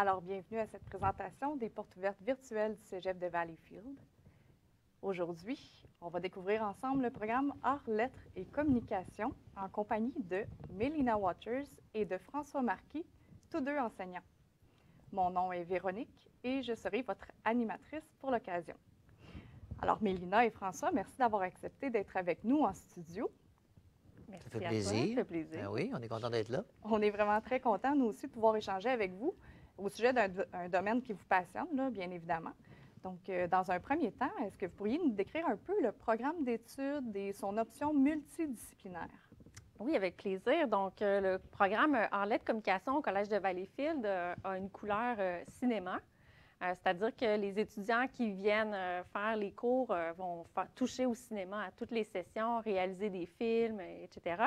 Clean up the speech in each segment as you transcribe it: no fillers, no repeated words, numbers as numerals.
Alors, bienvenue à cette présentation des portes ouvertes virtuelles du Cégep de Valleyfield. Aujourd'hui, on va découvrir ensemble le programme Arts, Lettres et Communication en compagnie de Mélina Watchers et de François Marquis, tous deux enseignants. Mon nom est Véronique et je serai votre animatrice pour l'occasion. Alors, Mélina et François, merci d'avoir accepté d'être avec nous en studio. Merci. Ça fait plaisir. Ça fait plaisir. Ben oui, on est content d'être là. On est vraiment très contents, nous aussi, de pouvoir échanger avec vous au sujet d'un domaine qui vous passionne, là, bien évidemment. Donc, dans un premier temps, est-ce que vous pourriez nous décrire un peu le programme d'études et son option multidisciplinaire? Oui, avec plaisir. Donc, le programme Arts, Lettres, Communication au Collège de Valleyfield a une couleur cinéma. C'est-à-dire que les étudiants qui viennent faire les cours vont toucher au cinéma à toutes les sessions, réaliser des films, etc.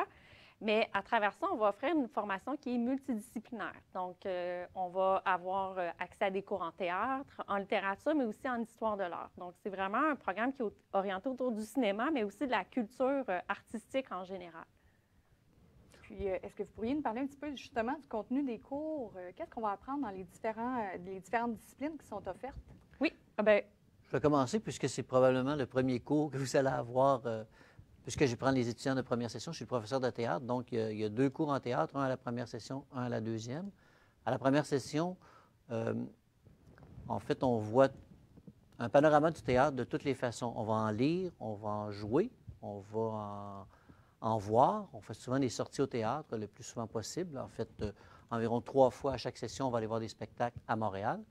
Mais à travers ça, on va offrir une formation qui est multidisciplinaire. Donc, on va avoir accès à des cours en théâtre, en littérature, mais aussi en histoire de l'art. Donc, c'est vraiment un programme qui est orienté autour du cinéma, mais aussi de la culture artistique en général. Puis, est-ce que vous pourriez nous parler un petit peu justement du contenu des cours? Qu'est-ce qu'on va apprendre dans les différentes disciplines qui sont offertes? Oui, bien... Je vais commencer puisque c'est probablement le premier cours que vous allez avoir, puisque je prends les étudiants de première session. Je suis professeur de théâtre, donc il y a 2 cours en théâtre, un à la première session, un à la deuxième. À la première session, en fait, on voit un panorama du théâtre de toutes les façons. On va en lire, on va en jouer, on va en voir. On fait souvent des sorties au théâtre le plus souvent possible. En fait, environ 3 fois à chaque session, on va aller voir des spectacles à Montréal.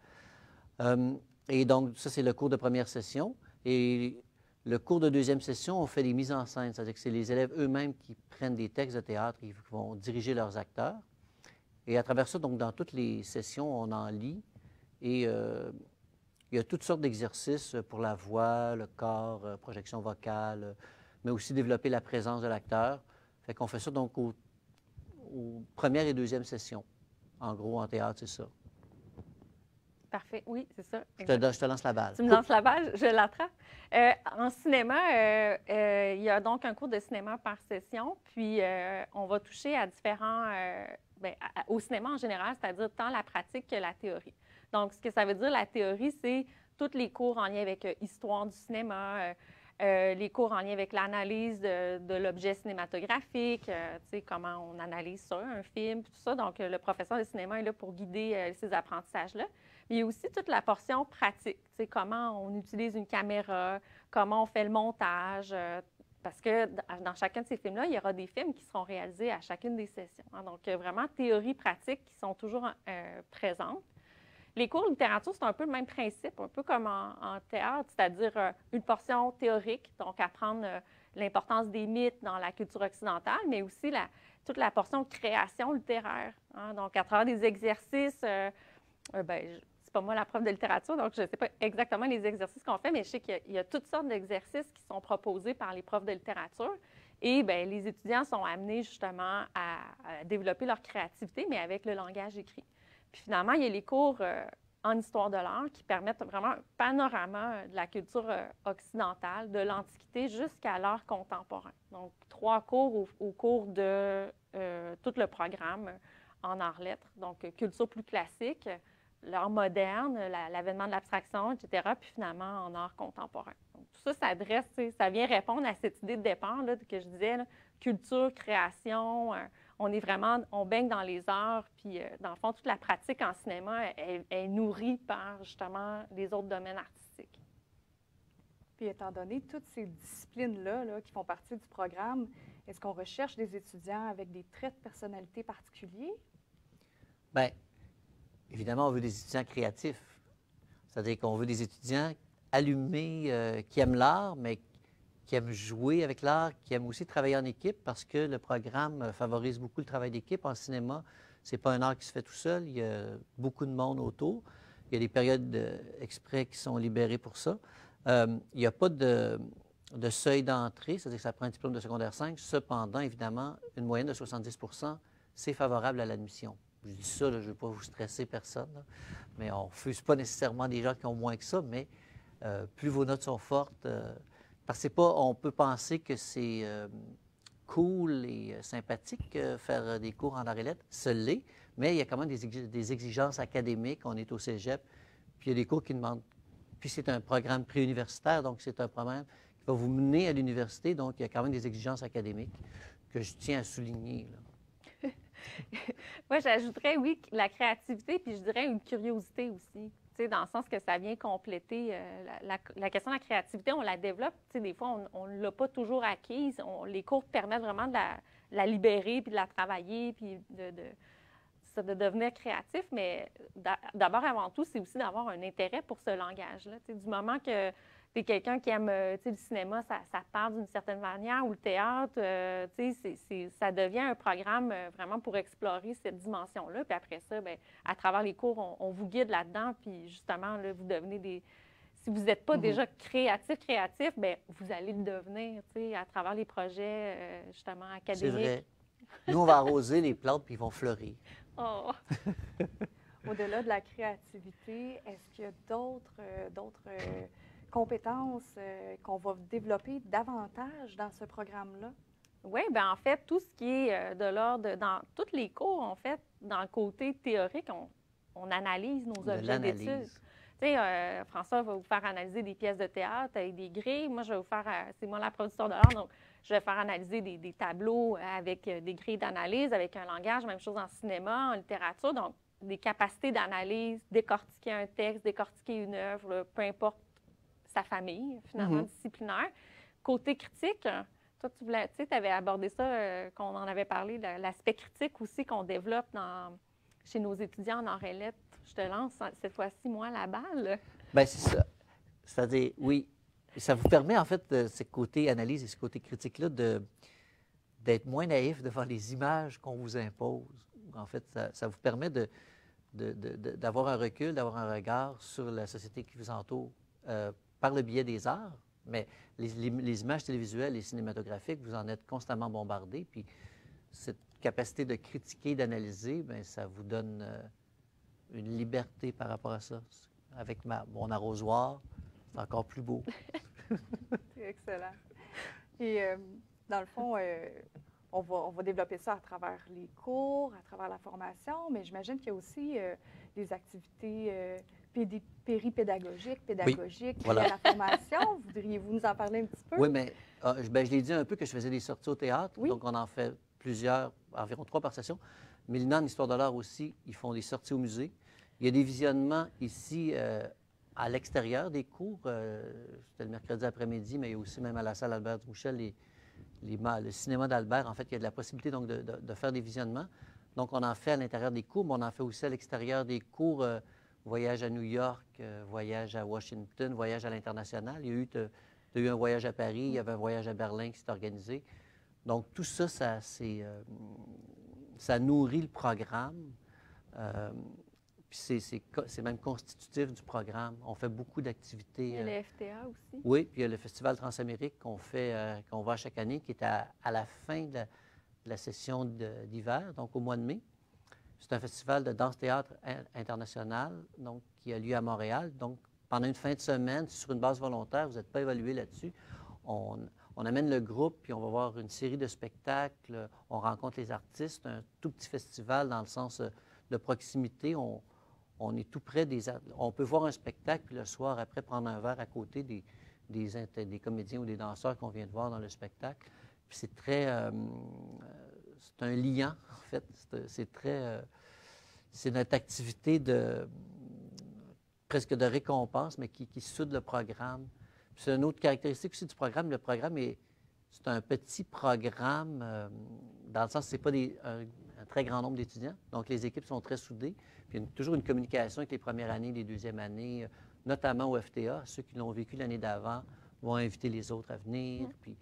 Et donc, ça, c'est le cours de première session. Et le cours de deuxième session, on fait des mises en scène. C'est-à-dire que c'est les élèves eux-mêmes qui prennent des textes de théâtre et qui vont diriger leurs acteurs. Et à travers ça, donc, dans toutes les sessions, on en lit. Et il y a toutes sortes d'exercices pour la voix, le corps, projection vocale, mais aussi développer la présence de l'acteur. Fait qu'on fait ça donc aux première et deuxième sessions. En gros, en théâtre, c'est ça. Parfait, oui, c'est ça. Je te lance la balle. Tu me lances la balle, je l'attrape. En cinéma, il y a donc un cours de cinéma par session, puis on va toucher à différents... au cinéma en général, c'est-à-dire tant la pratique que la théorie. Donc, ce que ça veut dire, la théorie, c'est tous les cours en lien avec histoire du cinéma, les cours en lien avec l'analyse de l'objet cinématographique, tu sais, comment on analyse ça, un film, tout ça. Donc, le professeur de cinéma est là pour guider ces apprentissages-là. Mais il y a aussi toute la portion pratique, tu sais, comment on utilise une caméra, comment on fait le montage, parce que dans chacun de ces films-là, il y aura des films qui seront réalisés à chacune des sessions. Hein. Donc, vraiment, théorie, pratique qui sont toujours présentes. Les cours de littérature, c'est un peu le même principe, un peu comme en théâtre, c'est-à-dire une portion théorique, donc apprendre l'importance des mythes dans la culture occidentale, mais aussi toute la portion création littéraire. Hein. Donc, à travers des exercices, c'est pas moi la prof de littérature, donc je ne sais pas exactement les exercices qu'on fait, mais je sais qu'il y a toutes sortes d'exercices qui sont proposés par les profs de littérature. Et bien, les étudiants sont amenés justement à développer leur créativité, mais avec le langage écrit. Puis finalement, il y a les cours en histoire de l'art qui permettent vraiment un panorama de la culture occidentale, de l'Antiquité jusqu'à l'art contemporain. Donc, 3 cours au cours de tout le programme en arts-lettres. Donc, culture plus classique, l'art moderne, l'avènement de l'abstraction, etc., puis finalement en art contemporain. Donc, tout ça s'adresse, ça vient répondre à cette idée de départ là, que je disais, là, culture, création, on baigne dans les arts, puis dans le fond, toute la pratique en cinéma est nourrie par justement les autres domaines artistiques. Puis étant donné toutes ces disciplines-là là, qui font partie du programme, est-ce qu'on recherche des étudiants avec des traits de personnalité particuliers? Bien, évidemment, on veut des étudiants créatifs. C'est-à-dire qu'on veut des étudiants allumés, qui aiment l'art, mais qui aiment jouer avec l'art, qui aiment aussi travailler en équipe parce que le programme favorise beaucoup le travail d'équipe. En cinéma, ce n'est pas un art qui se fait tout seul. Il y a beaucoup de monde autour. Il y a des périodes exprès qui sont libérées pour ça. Il n'y a pas de seuil d'entrée, c'est-à-dire que ça prend un diplôme de secondaire 5. Cependant, évidemment, une moyenne de 70 %, c'est favorable à l'admission. Je dis ça, là, je ne veux pas vous stresser personne, là, mais on ne refuse pas nécessairement des gens qui ont moins que ça, mais plus vos notes sont fortes, parce que on peut penser que c'est cool et sympathique, faire des cours en arts et lettres, ce l'est, mais il y a quand même des exigences académiques. On est au cégep, puis il y a des cours qui demandent. Puis c'est un programme préuniversitaire, donc c'est un programme qui va vous mener à l'université, donc il y a quand même des exigences académiques que je tiens à souligner, là. Moi, j'ajouterais, oui, la créativité, puis je dirais une curiosité aussi. Tu sais, dans le sens que ça vient compléter la question de la créativité, on la développe. Tu sais, des fois, on ne l'a pas toujours acquise. Les cours permettent vraiment de la libérer, puis de la travailler, puis de devenir créatif. Mais d'abord, avant tout, c'est aussi d'avoir un intérêt pour ce langage-là. Tu sais, du moment que tu es quelqu'un qui aime tu sais, le cinéma, ça te parle d'une certaine manière, ou le théâtre, tu sais, ça devient un programme vraiment pour explorer cette dimension-là. Puis après ça, bien, à travers les cours, on vous guide là-dedans, puis justement, là, vous devenez des... Si vous n'êtes pas déjà créatif, bien, vous allez le devenir, tu sais, à travers les projets, justement, C'est académiques. vrai. Nous, on va arroser les plantes, puis ils vont fleurir. Oh! Au-delà de la créativité, est-ce qu'il y a d'autres compétences qu'on va développer davantage dans ce programme-là? Oui, bien en fait, tout ce qui est de l'ordre, dans tous les cours, en fait, dans le côté théorique, on analyse nos objets d'études. Tu sais, François va vous faire analyser des pièces de théâtre avec des grilles. Moi, je vais vous faire, c'est moi la professeure de l'art, donc je vais faire analyser des tableaux avec des grilles d'analyse, avec un langage, même chose en cinéma, en littérature. Donc, des capacités d'analyse, décortiquer un texte, décortiquer une œuvre, là, peu importe sa famille, finalement, disciplinaire. Côté critique, toi, tu sais, avais abordé ça, qu'on en avait parlé, l'aspect critique aussi qu'on développe chez nos étudiants en arts et lettres. Je te lance cette fois-ci, moi, la balle. Bien, c'est ça. C'est-à-dire, oui, ça vous permet, en fait, ce côté analyse et ce côté critique-là, d'être moins naïf devant les images qu'on vous impose. En fait, ça vous permet d'avoir un recul, d'avoir un regard sur la société qui vous entoure par le biais des arts. Mais les images télévisuelles et cinématographiques, vous en êtes constamment bombardés. Puis cette capacité de critiquer, d'analyser, bien, ça vous donne une liberté par rapport à ça. Avec mon arrosoir, c'est encore plus beau. C'est excellent. Et dans le fond, on va développer ça à travers les cours, à travers la formation, mais j'imagine qu'il y a aussi des activités péripédagogiques, pédagogiques, oui, voilà. liées à la formation. Voudriez-vous nous en parler un petit peu? Oui, mais je l'ai dit un peu que je faisais des sorties au théâtre, oui. Donc on en fait plusieurs, environ 3 par session. Mélina, en histoire de l'art aussi, ils font des sorties au musée. Il y a des visionnements ici à l'extérieur des cours. C'était le mercredi après-midi, mais il y a aussi même à la salle Albert Drouchel, le cinéma d'Albert. En fait, il y a de la possibilité donc, de faire des visionnements. Donc, on en fait à l'intérieur des cours, mais on en fait aussi à l'extérieur des cours. Voyage à New York, voyage à Washington, voyage à l'international. Il y a eu un voyage à Paris, il y avait un voyage à Berlin qui s'est organisé. Donc, tout ça, ça nourrit le programme. Puis c'est même constitutif du programme. On fait beaucoup d'activités. Il y a le FTA aussi. Oui, puis il y a le Festival Transamérique qu'on va chaque année, qui est à la fin de la session d'hiver, donc au mois de mai. C'est un festival de danse-théâtre international, donc qui a lieu à Montréal. Donc, pendant une fin de semaine, sur une base volontaire, vous n'êtes pas évalué là-dessus. On amène le groupe, puis on va voir une série de spectacles. On rencontre les artistes. Un tout petit festival dans le sens de proximité. On est tout près on peut voir un spectacle, puis le soir, après, prendre un verre à côté des comédiens ou des danseurs qu'on vient de voir dans le spectacle. Puis c'est très... c'est un liant, en fait. C'est notre activité presque de récompense, mais qui soude le programme. Puis c'est une autre caractéristique aussi du programme. Le programme c'est un petit programme, dans le sens que ce n'est pas un très grand nombre d'étudiants. Donc, les équipes sont très soudées. Puis il y a toujours une communication avec les premières années, les deuxièmes années, notamment au FTA. Ceux qui l'ont vécu l'année d'avant vont inviter les autres à venir. Puis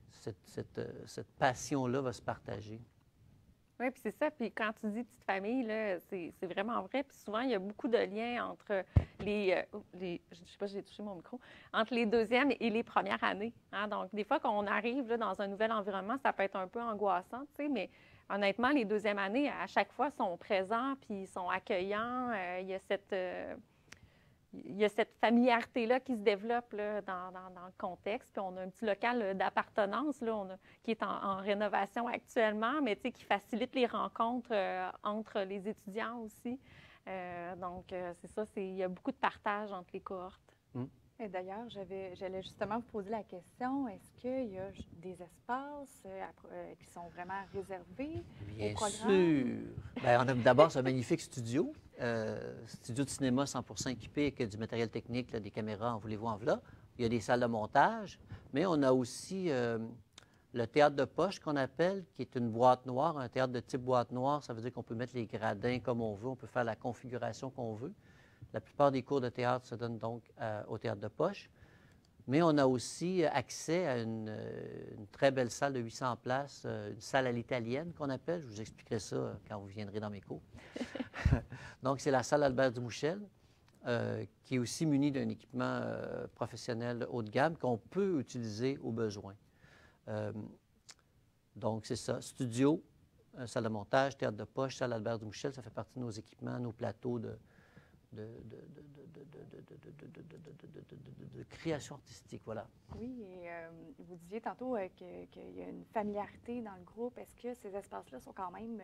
cette passion-là va se partager. Oui, puis c'est ça. Puis quand tu dis petite famille, là, c'est vraiment vrai. Puis souvent, il y a beaucoup de liens entre je ne sais pas si j'ai touché mon micro, entre les deuxièmes et les premières années. Hein? Donc, des fois, quand on arrive là, dans un nouvel environnement, ça peut être un peu angoissant, tu sais, mais honnêtement, les deuxièmes années, à chaque fois, sont présents, puis ils sont accueillants. Il y a il y a cette familiarité-là qui se développe là, dans le contexte. Puis on a un petit local d'appartenance là, qui est en rénovation actuellement, mais qui facilite les rencontres entre les étudiants aussi. Donc, c'est ça, il y a beaucoup de partage entre les cohortes. Et d'ailleurs, j'allais justement vous poser la question, est-ce qu'il y a des espaces qui sont vraiment réservés au programme? Bien sûr. Bien, on a d'abord ce magnifique studio, studio de cinéma 100% équipé avec du matériel technique, là, des caméras en voulez-vous, en voilà. Il y a des salles de montage, mais on a aussi le théâtre de poche qu'on appelle, qui est une boîte noire, un théâtre de type boîte noire. Ça veut dire qu'on peut mettre les gradins comme on veut, on peut faire la configuration qu'on veut. La plupart des cours de théâtre se donnent donc au théâtre de poche. Mais on a aussi accès à une très belle salle de 800 places, une salle à l'italienne qu'on appelle. Je vous expliquerai ça quand vous viendrez dans mes cours. Donc, c'est la salle Albert Dumouchel, qui est aussi munie d'un équipement professionnel haut de gamme qu'on peut utiliser au besoin. Donc, c'est ça. Studio, salle de montage, théâtre de poche, salle Albert Dumouchel, ça fait partie de nos équipements, nos plateaux de création artistique, voilà. Oui, et vous disiez tantôt qu'il y a une familiarité dans le groupe. Est-ce que ces espaces-là sont quand même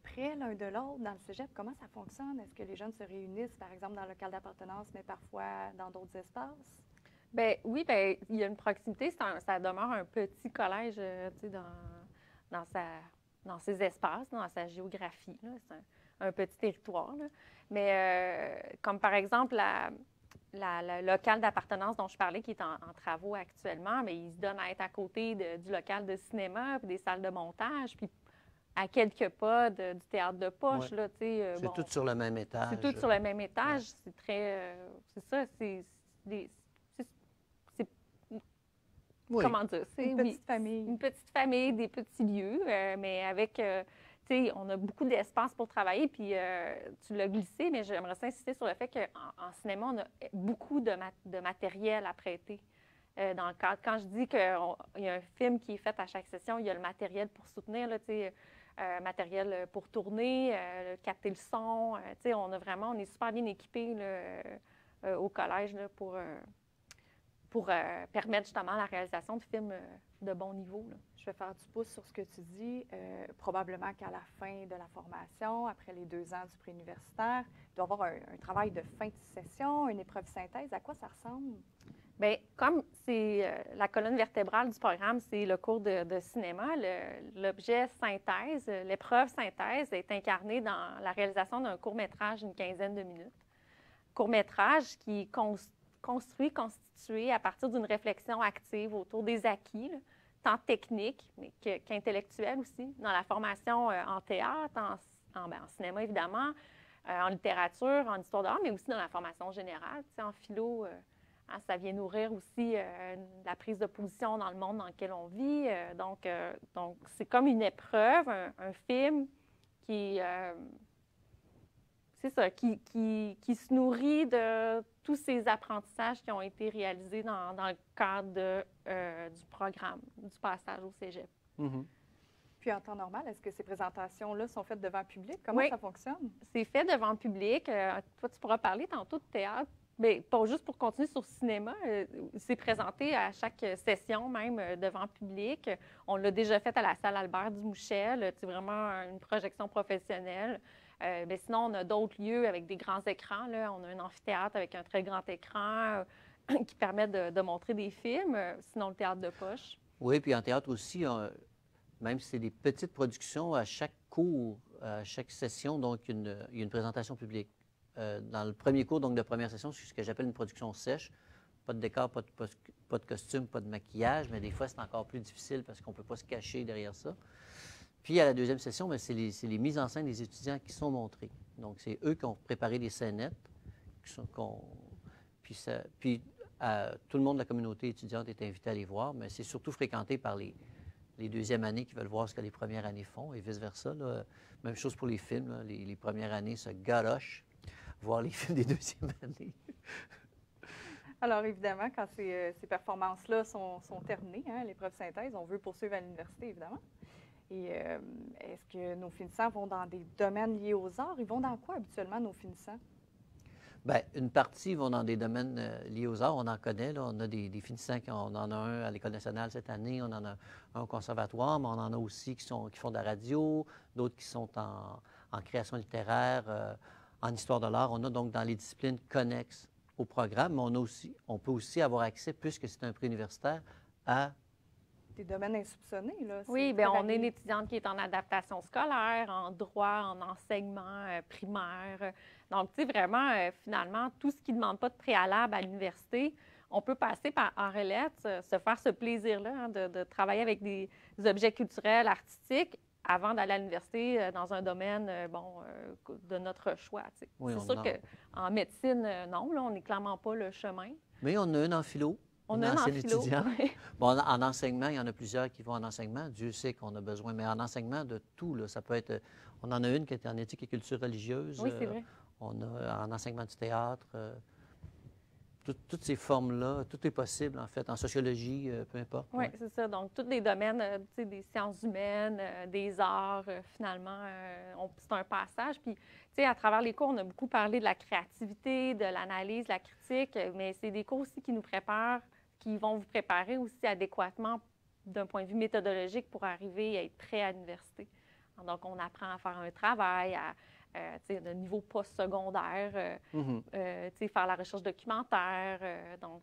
près l'un de l'autre dans le cégep? Comment ça fonctionne? Est-ce que les jeunes se réunissent, par exemple, dans le local d'appartenance, mais parfois dans d'autres espaces? Bien, oui, bien, il y a une proximité. Ça demeure un petit collège, tu sais, dans ses espaces, dans sa géographie, là. C'est un petit territoire, là. Mais comme par exemple, le local d'appartenance dont je parlais, qui est en travaux actuellement, mais il se donne à être à côté du local de cinéma, puis des salles de montage, puis à quelques pas du théâtre de poche. Ouais. Là, c'est bon, tout sur le même étage. C'est tout sur le même étage. Ouais. C'est très... c'est ça, c'est oui. Comment dire? C'est une petite famille. Une petite famille, des petits lieux, mais avec... on a beaucoup d'espace pour travailler, puis tu l'as glissé, mais j'aimerais insister sur le fait qu'en cinéma, on a beaucoup de matériel à prêter dans le cadre. Quand je dis qu'il y a un film qui est fait à chaque session, il y a le matériel pour soutenir, là, matériel pour tourner, capter le son. On est super bien équipés là, au collège là, pour permettre justement la réalisation de films de bon niveau, là. Je vais faire du pouce sur ce que tu dis. Probablement qu'à la fin de la formation, après les 2 ans du préuniversitaire, il doit y avoir un travail de fin de session, une épreuve synthèse. À quoi ça ressemble? Bien, comme c'est la colonne vertébrale du programme, c'est le cours de cinéma, l'objet synthèse, l'épreuve synthèse est incarnée dans la réalisation d'un court-métrage d'une 15aine de minutes. Court-métrage qui est constitué à partir d'une réflexion active autour des acquis, là, tant techniques, mais qu'intellectuels aussi, dans la formation en théâtre, en cinéma évidemment, en littérature, en histoire de l'art, mais aussi dans la formation générale. En philo, ça vient nourrir aussi la prise de position dans le monde dans lequel on vit. Donc, c'est comme une épreuve, un film qui... c'est ça, qui se nourrit de tous ces apprentissages qui ont été réalisés dans le cadre du programme, du passage au cégep. Mm-hmm. Puis en temps normal, est-ce que ces présentations-là sont faites devant le public? Comment ça fonctionne? C'est fait devant le public. Toi, tu pourras parler tantôt de théâtre. Bien, pas juste pour continuer sur le cinéma, c'est présenté à chaque session, même devant le public. On l'a déjà fait à la salle Albert Dumouchel. C'est vraiment une projection professionnelle. Mais sinon, on a d'autres lieux avec des grands écrans. Là. On a un amphithéâtre avec un très grand écran qui permet de montrer des films. Sinon, le théâtre de poche. Oui, puis en théâtre aussi, même si c'est des petites productions, à chaque cours, à chaque session, donc il y a une présentation publique. Dans le premier cours, donc de première session, c'est ce que j'appelle une production sèche. Pas de décor, pas de costume, pas de maquillage, mais des fois, c'est encore plus difficile parce qu'on ne peut pas se cacher derrière ça. Puis, à la deuxième session, bien, c'est les mises en scène des étudiants qui sont montrées. Donc, c'est eux qui ont préparé des scénettes. Puis, tout le monde de la communauté étudiante est invité à les voir, mais c'est surtout fréquenté par les deuxièmes années qui veulent voir ce que les premières années font et vice-versa. Là. Même chose pour les films. Là. Les premières années se garochent voir les films des deuxièmes années. Alors, évidemment, quand ces performances-là sont terminées, hein, l'épreuve synthèse, on veut poursuivre à l'université, évidemment. Et est-ce que nos finissants vont dans des domaines liés aux arts? Ils vont dans quoi habituellement, nos finissants? Bien, une partie vont dans des domaines liés aux arts. On en connaît, là. On a des finissants, on en a un à l'École nationale cette année, on en a un au conservatoire, mais on en a aussi qui font de la radio, d'autres qui sont en création littéraire, en histoire de l'art. On a donc dans les disciplines connexes au programme, mais on peut aussi avoir accès, puisque c'est un prix universitaire, à Des domaines insoupçonnés, là. Oui, C'est bien, très on est varié. une étudiante qui est en adaptation scolaire, en droit, en enseignement primaire. Donc, tu sais, vraiment, finalement, tout ce qui ne demande pas de préalable à l'université, on peut passer par Henri Lettres, se faire ce plaisir-là, hein, de travailler avec des objets culturels, artistiques, avant d'aller à l'université dans un domaine, de notre choix. Tu sais. Oui, C'est on sûr en- qu'en médecine, non, là, on n'est clairement pas le chemin. Mais on a une en philo, On une a un en ancienne philo. étudiante. Bon, en enseignement, il y en a plusieurs qui vont en enseignement. Dieu sait qu'on a besoin, mais en enseignement de tout, là, ça peut être... On en a une qui est en éthique et culture religieuse. Oui, c'est vrai. On a en enseignement du théâtre. Toutes ces formes-là, tout est possible, en fait, en sociologie, peu importe. Oui, Ouais. c'est ça. Donc, tous les domaines, tu sais, des sciences humaines, des arts, finalement, c'est un passage. Puis, tu sais, à travers les cours, on a beaucoup parlé de la créativité, de l'analyse, de la critique, mais c'est des cours aussi qui nous préparent, qui vont vous préparer aussi adéquatement d'un point de vue méthodologique pour arriver à être prêt à l'université. Donc, on apprend à faire un travail, tu sais, de niveau postsecondaire, Mhm. tu sais, faire la recherche documentaire. Donc,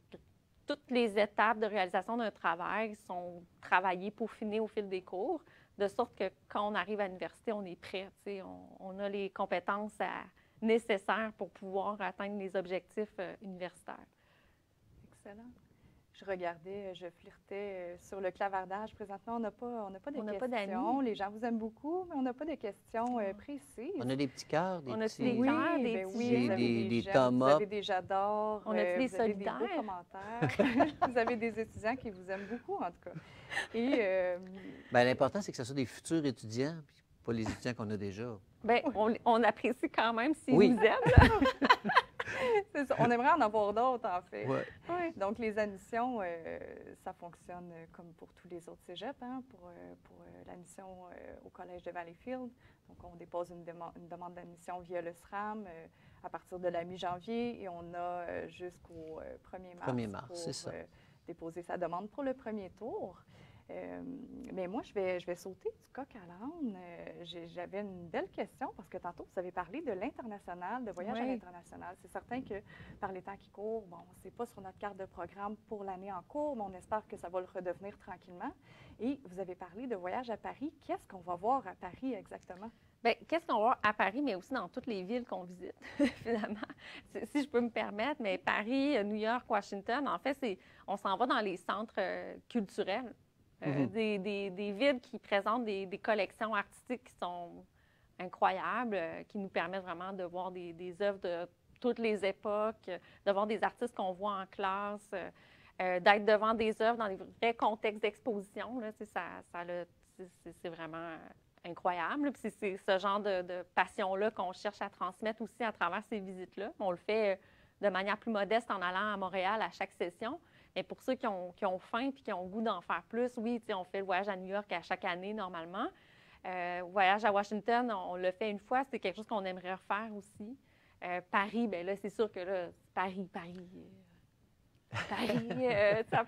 toutes les étapes de réalisation d'un travail sont travaillées, peaufinées au fil des cours, de sorte que quand on arrive à l'université, on est prêt. Tu sais, on a les compétences nécessaires pour pouvoir atteindre les objectifs universitaires. Excellent. Je regardais, je flirtais sur le clavardage. Présentement, on n'a pas de On n'a pas questions. d'amis. Les gens vous aiment beaucoup, mais on n'a pas de questions précises. On a des petits cœurs, des On a petits... des Oui, cœurs, des ben petits oui, j'aime. vous avez des j'aime, thumbs vous up. avez des j'adore, On a-tu des vous avez des beaux solidaires? commentaires. Vous avez des étudiants qui vous aiment beaucoup, en tout cas. Et Bien, l'important, c'est que ce soit des futurs étudiants, puis pas les étudiants qu'on a déjà. Bien, on apprécie quand même s'ils Oui. nous aiment. c'est ça, on aimerait en avoir d'autres, en fait. Ouais. Oui. Donc, les admissions, ça fonctionne comme pour tous les autres cégeps, hein, pour l'admission au Collège de Valleyfield. Donc, on dépose une demande d'admission via le SRAM à partir de la mi-janvier et on a jusqu'au 1er mars, 1er mars, pour c'est ça. déposer sa demande pour le premier tour. Mais moi, je vais sauter du coq à l'âne. J'avais une belle question parce que tantôt, vous avez parlé de l'international, de voyage à Oui. l'international. C'est certain que par les temps qui courent, bon, c'est pas sur notre carte de programme pour l'année en cours, mais on espère que ça va le redevenir tranquillement. Et vous avez parlé de voyage à Paris. Qu'est-ce qu'on va voir à Paris exactement? Bien, qu'est-ce qu'on va voir à Paris, mais aussi dans toutes les villes qu'on visite, finalement, si je peux me permettre. Mais Paris, New York, Washington, en fait, on s'en va dans les centres culturels, Mhm. des villes qui présentent des collections artistiques qui sont incroyables, qui nous permettent vraiment de voir des œuvres de toutes les époques, de voir des artistes qu'on voit en classe, d'être devant des œuvres dans des vrais contextes d'exposition. Là, tu sais, c'est vraiment incroyable. Puis c'est ce genre de passion-là qu'on cherche à transmettre aussi à travers ces visites-là. On le fait de manière plus modeste en allant à Montréal à chaque session. Mais pour ceux qui ont faim et qui ont le goût d'en faire plus, oui, tu sais, on fait le voyage à New York à chaque année normalement. Voyage à Washington, on le fait une fois. C'est quelque chose qu'on aimerait refaire aussi. Paris, bien là, c'est sûr que là, Paris. Ça.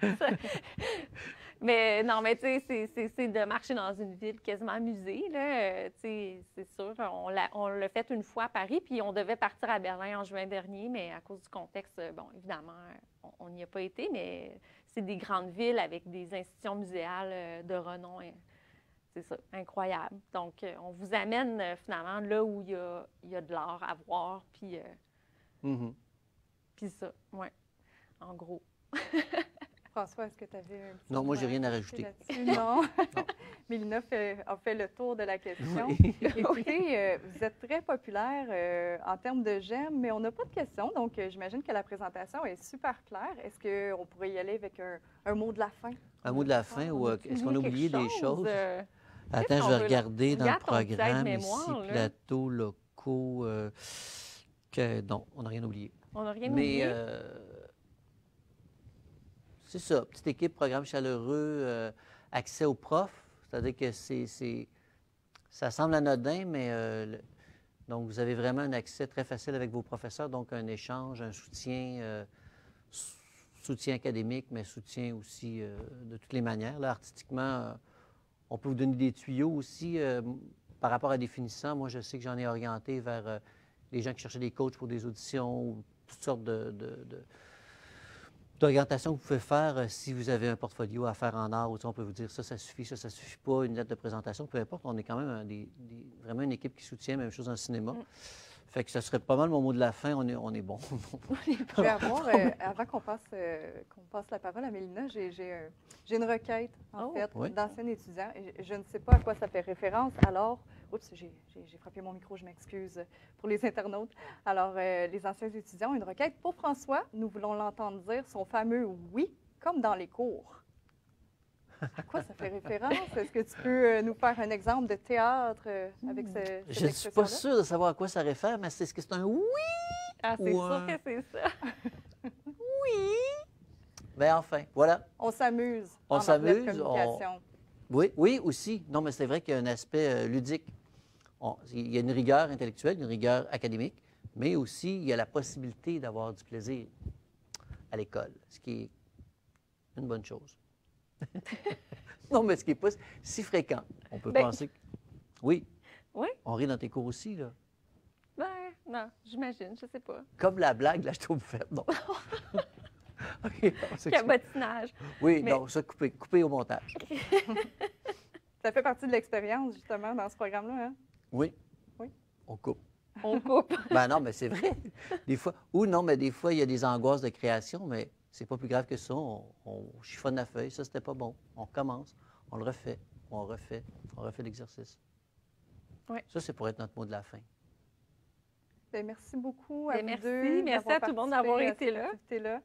Mais non, mais tu sais, c'est de marcher dans une ville quasiment musée, là. Tu sais, c'est sûr. On l'a fait une fois à Paris, puis on devait partir à Berlin en juin dernier, mais à cause du contexte, bon, évidemment, on n'y a pas été, mais c'est des grandes villes avec des institutions muséales de renom. C'est ça, incroyable. Donc, on vous amène finalement là où il y a de l'art à voir, puis Mhm. ça, oui, en gros. François, est-ce que tu avais un petit Non, moi, j'ai mot rien à ajouter rajouter. là-dessus? Non. Mélina a fait le tour de la question. Oui. Écoutez, vous êtes très populaire en termes de j'aime, mais on n'a pas de questions, donc j'imagine que la présentation est super claire. Est-ce qu'on pourrait y aller avec un mot de la fin? Un mot de la fin, ou est-ce qu'on a oublié des choses? Attends, je vais regarder dans le Regarde ton petit programme aide-mémoire, ici, là. plateaux locaux. Non, on n'a rien oublié. On n'a rien Mais oublié. c'est ça, petite équipe, programme chaleureux, accès aux profs. C'est-à-dire que ça semble anodin, mais Donc, vous avez vraiment un accès très facile avec vos professeurs, donc un échange, un soutien, soutien académique, mais soutien aussi de toutes les manières. Là, artistiquement, on peut vous donner des tuyaux aussi par rapport à des finissants. Moi, je sais que j'en ai orienté vers les gens qui cherchaient des coachs pour des auditions ou toutes sortes d'orientation que vous pouvez faire si vous avez un portfolio à faire en art, où on peut vous dire ça suffit, ça suffit pas, une lettre de présentation, peu importe. On est quand même vraiment une équipe qui soutient, même chose en cinéma. Fait que ça serait pas mal mon mot de la fin, on est bon. Je vais avoir, avant qu'on passe la parole à Mélina, j'ai une requête, en fait, Oui. d'anciens étudiants. Je ne sais pas à quoi ça fait référence. Alors, oups, j'ai frappé mon micro, je m'excuse pour les internautes. Alors, les anciens étudiants ont une requête pour François. Nous voulons l'entendre dire son fameux « oui », comme dans les cours. À quoi ça fait référence? Est-ce que tu peux nous faire un exemple de théâtre avec cette Je ne suis pas sûre de savoir à quoi ça réfère, mais est-ce que c'est un oui? Ah, c'est Ou sûr que c'est ça. Oui! Bien, enfin, voilà. On s'amuse. On en s'amuse, communication. Oui, oui, aussi. Non, mais c'est vrai qu'il y a un aspect ludique. Il y a une rigueur intellectuelle, une rigueur académique, mais aussi il y a la possibilité d'avoir du plaisir à l'école, ce qui est une bonne chose. Non, mais ce qui n'est pas si fréquent. On peut penser que... Oui. Oui? On rit dans tes cours aussi, là. Ben, non, j'imagine, je sais pas. Comme la blague, là, je trouve faite. Non. OK. Cabotinage. Oui, mais... non, ça, coupé au montage. Ça fait partie de l'expérience, justement, dans ce programme-là, hein? Oui. Oui. On coupe. On coupe. Ben non, mais c'est vrai. Des fois, ou non, mais des fois, il y a des angoisses de création, mais c'est pas plus grave que ça. On chiffonne la feuille, ça, c'était pas bon. On recommence, on le refait, on refait l'exercice. Oui. Ça, c'est pour être notre mot de la fin. Bien, merci beaucoup à vous merci. deux. Merci à tout le monde d'avoir été là.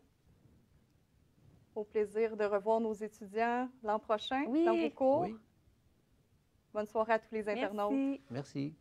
Au plaisir de revoir nos étudiants l'an prochain oui. dans vos cours. Oui. Bonne soirée à tous les internautes. Merci. Merci.